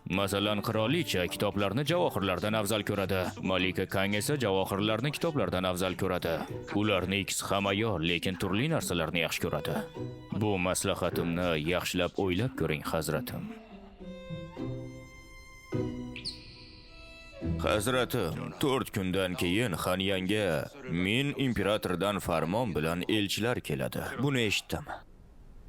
Masalan, qirolicha kitoblarni javohirlardan afzal ko'radi. Malika Kang esa javohirlarni kitoblardan afzal ko'radi. Ularning ikkisi ham ayol, lekin turli narsalarni yaxshi ko'radi. Bu maslahatimni yaxshilab o'ylab ko'ring, hazratim. Hazratim, 4 kundan keyin Xanyanga men imperatordan farmon bilan elchilar keladi. Buni eshitdim.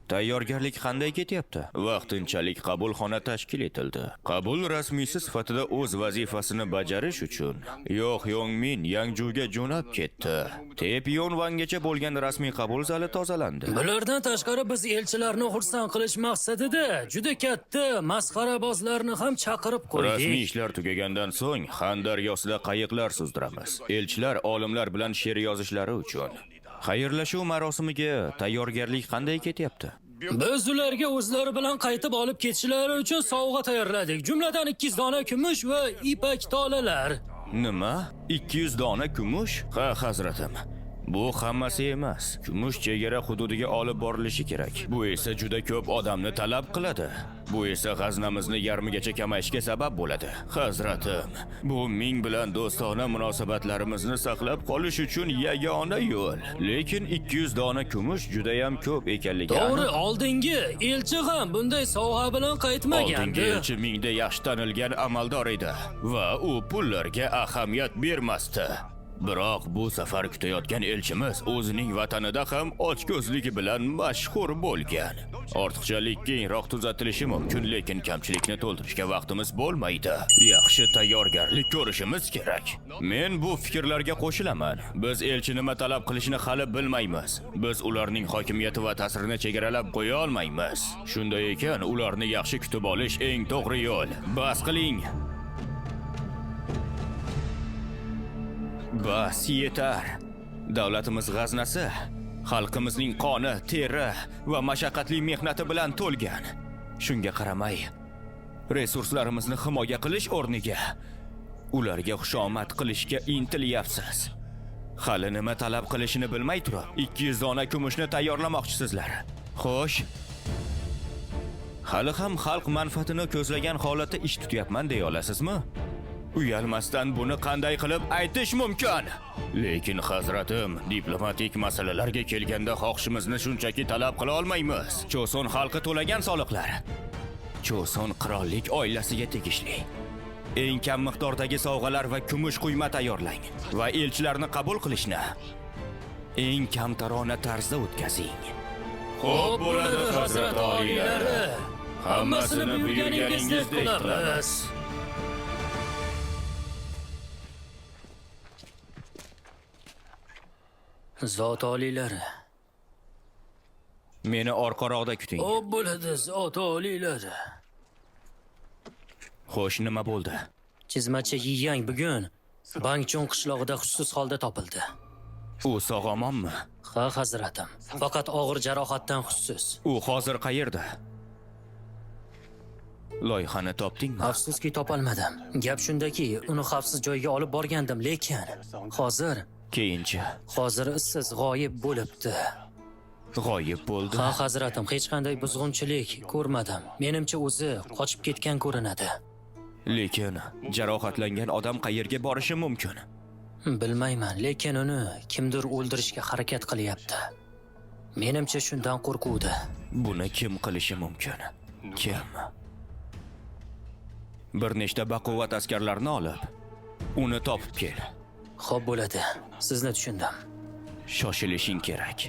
Tayyorgarlik qanday ketyapti? Vaqtinchalik qabulxona tashkil etildi. Qabul rasmiysi sifatida o'z vazifasini bajarish uchun Yo'q Yongmin Yangjuga jo'nab ketdi. Tepyonvangacha bo'lgan rasmiy qabul zali tozalandi. Bulardan tashqari biz elchilarni xursand qilish maqsadida juda katta masxarabozlarni ham chaqirib qo'ydik. Rasmiy ishlar tugagandan so'ng Xan daryosida qayiqlar suzdiramiz. Elchilar olimlar bilan she'r yozishlari uchun. Xayrlashuv marosimiga tayyorgarlik qanday ketyapti? Biz ularga o'zlari bilan qaytib olib ketishlari uchun sovg'a tayyorladik. Jumladan 200 dona kumush va ipak tolalar. Nima? 200 dona kumush? Ha, hazratim. Bu hammasi emas. Kumush chegara hududiga olib borilishi kerak. Bu esa juda ko'p odamni talab qiladi. Bu esa g'aznamizni yarmigacha kamayishga sabab bo'ladi. Hazratim, bu ming bilan do'stona munosabatlarimizni saqlab qolish uchun yagona yo'l. Lekin 200 dona kumush juda ham ko'p ekanligi To'g'ri, oldingi elchi ham bunday sovg'a bilan qaytmagandi. Oldingi elchi mingda yaxshi tanilgan amaldor edi va u pullarga ahamiyat bermasdi. Biroq bu safar kutayotgan elchimiz o'zining vatanida ham ochko'zligi bilan mashhur bo'lgan. Ortiqchalik keyinroq tuzatilishi mumkin, lekin kamchilikni to'ldirishga vaqtimiz bo'lmaydi. Yaxshi tayyorgarlik ko'rishimiz kerak. Men bu fikrlarga qo'shilaman. Biz elchi nima talab qilishini hali bilmaymiz. Biz ularning hokimiyati va ta'sirini chegaralab qo'ya olmaymiz. Shunday ekan, ularni yaxshi kutib olish eng to'g'ri yo'l. Bas qiling. Bas yetar. Davlatimiz g'aznasi xalqimizning qoni, teri va mashaqqatli mehnati bilan to'lgan. Shunga qaramay, resurslarimizni himoya qilish o'rniga ularga xushomad qilishga intilyapsiz. Hali nima talab qilishini bilmay turib, 200 dona kumushni tayyorlamoqchisizlar. Xo'sh, hali ham xalq manfaatini ko'zlagan holatda ish tutyapman deya olasizmi? Uyalmasdan buni qanday qilib aytish mumkin? Lekin hazratim, diplomatik masalalarga kelganda xohishimizni shunchaki talab qila olmaymiz. Choson xalqi to'lagan soliqlar Choson qirollik oilasiga tegishli. Eng kam miqdordagi sovg'alar va kumush quyma tayyorlang va elchilarni qabul qilishni eng kamtarona tarzda o'tkazing. Xo'p bo'ladi, hazrat oliylari. Hammasini buyurganingizdek qilamiz. Zot oliylari. Meni orqaroqda kuting. Xo'p bo'ladi, zot oliylari. Xo'sh, nima bo'ldi? Chizmachi Yiyang bugun Bangchong qishlog'ida hushsiz holda topildi. U sog'-omonmi? Ha, hazratim. Faqat og'ir jarohatdan hushsiz. U hozir qayerda? Loyihani topdingmi? Afsuski topolmadim. Gap shundaki, uni xavfsiz joyga olib borgandim, lekin hozir Keyinchi issiz g'oyib bo'libdi. G'oyib bo'ldi. Ha, hazratim, hech qanday buzg'unchilik ko'rmadim. Menimcha o'zi qochib ketgan ko'rinadi. Lekin jarohatlangan odam qayerga borishi mumkin? Bilmayman, lekin uni kimdir o'ldirishga harakat qilyapti. Menimcha shundan qo'rquvdi. Buni kim qilishi mumkin? Kim? Bir nechta baquvvat askarlarni olib, uni topib kel. Xo'p bo'ladi. Sizni tushundim. Shoshilishing kerak.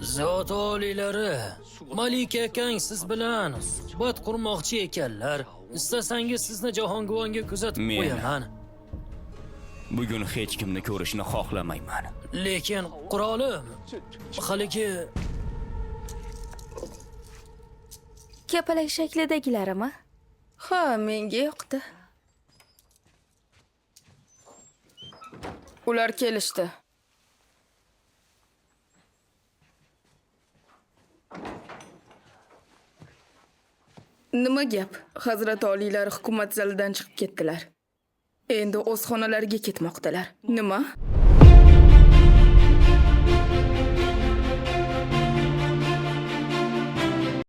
Zot oliylari, Malika Kang siz bilan suhbat qurmoqchi ekanlar. Istasangiz sizni Jahonguvonga kuzatib qo'yaman. Bugun hech kimni ko'rishni xohlamayman. Lekin qurolim, haligi Kapalak shaklidagilarimi? Ha, menga yoqdi. Ular kelishdi. Nima gap? Hazrat oliylari hukumat zalidan chiqib ketdilar. Endi o'z xonalariga ketmoqdalar. Nima?